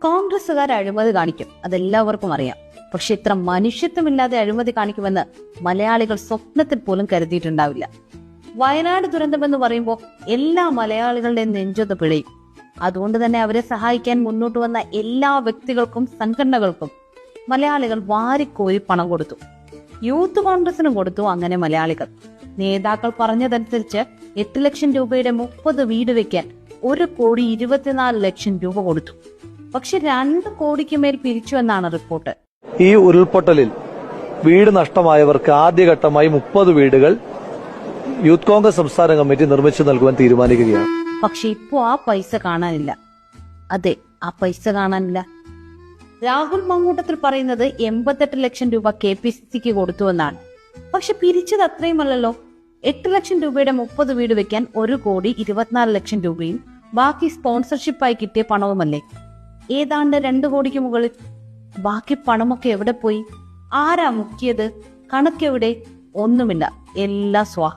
കോൺഗ്രസുകാർ അഴിമതി കാണിക്കും, അതെല്ലാവർക്കും അറിയാം. പക്ഷെ ഇത്ര മനുഷ്യത്വമില്ലാതെ അഴിമതി കാണിക്കുമെന്ന് മലയാളികൾ സ്വപ്നത്തിൽ പോലും കരുതിയിട്ടുണ്ടാവില്ല. വയനാട് ദുരന്തമെന്ന് പറയുമ്പോൾ എല്ലാ മലയാളികളുടെയും നെഞ്ചൊന്ന് പിഴയും. അതുകൊണ്ട് തന്നെ അവരെ സഹായിക്കാൻ മുന്നോട്ട് വന്ന എല്ലാ വ്യക്തികൾക്കും സംഘടനകൾക്കും മലയാളികൾ വാരിക്കോരി പണം കൊടുത്തു. യൂത്ത് കോൺഗ്രസിനും കൊടുത്തു. അങ്ങനെ മലയാളികൾ നേതാക്കൾ പറഞ്ഞതനുസരിച്ച് 8 ലക്ഷം രൂപയുടെ 30 വീട് വെക്കാൻ 1,24 ലക്ഷം രൂപ കൊടുത്തു. പക്ഷെ 2 കോടിക്ക് മേൽ പിരിച്ചു എന്നാണ് റിപ്പോർട്ട്. ഈ ഉരുൾപൊട്ടലിൽ വീട് നഷ്ടമായവർക്ക് ആദ്യഘട്ടമായി 30 വീടുകൾ യൂത്ത് കോൺഗ്രസ് സംസ്ഥാന കമ്മിറ്റി നിർമ്മിച്ചു നൽകുവാൻ തീരുമാനിക്കുകയാണ്. പക്ഷെ ഇപ്പോ ആ പൈസ കാണാനില്ല. അതെ, ആ പൈസ കാണാനില്ല. രാഹുൽ മങ്ങൂട്ടത്തിൽ പറയുന്നത് 88 ലക്ഷം രൂപ KPCCക്ക് കൊടുത്തുവെന്നാണ്. പക്ഷെ പിരിച്ചത് അത്രയുമല്ലല്ലോ. 8 ലക്ഷം രൂപയുടെ 30 വീട് വെക്കാൻ 1,24 ലക്ഷം രൂപയും ബാക്കി സ്പോൺസർഷിപ്പായി കിട്ടിയ പണവുമല്ലേ? ഏതാണ്ട് 2 കോടിക്ക് മുകളിൽ. ബാക്കി പണമൊക്കെ എവിടെ പോയി? ആരാ മുക്കിയത്? കണക്കെവിടെ? ഒന്നുമില്ല, എല്ലാം സ്വാഹ.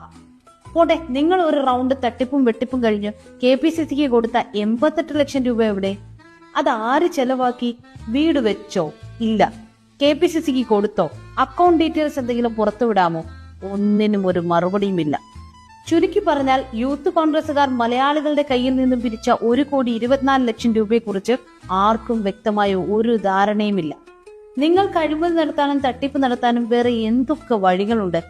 പോട്ടെ, നിങ്ങൾ ഒരു റൗണ്ട് തട്ടിപ്പും വെട്ടിപ്പും കഴിഞ്ഞ് KPCCക്ക് കൊടുത്ത 88 ലക്ഷം രൂപ എവിടെ? അത് ആര് ചെലവാക്കി? വീട് വെച്ചോ? ഇല്ല. KPCCക്ക് കൊടുത്തോ? അക്കൗണ്ട് ഡീറ്റെയിൽസ് എന്തെങ്കിലും പുറത്തുവിടാമോ? ഒന്നിനും ഒരു മറുപടിയുമില്ല. ചുരുക്കി പറഞ്ഞാൽ യൂത്ത് കോൺഗ്രസുകാർ മലയാളികളുടെ കയ്യിൽ നിന്നും പിരിച്ച 1,24 ലക്ഷം രൂപയെക്കുറിച്ച് ആർക്കും വ്യക്തമായ ഒരു ധാരണയുമില്ല. നിങ്ങൾ അഴിമതി നടത്താനും തട്ടിപ്പ് നടത്താനും വേറെ എന്തൊക്കെ വഴികളുണ്ട്?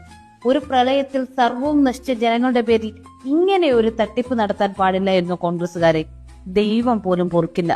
ഒരു പ്രളയത്തിൽ സർവവും നശിച്ച ജനങ്ങളുടെ പേരിൽ ഇങ്ങനെ ഒരു തട്ടിപ്പ് നടത്താൻ പാടില്ലായിരുന്നു കോൺഗ്രസുകാരെ. ദൈവം പോലും പൊറുക്കില്ല.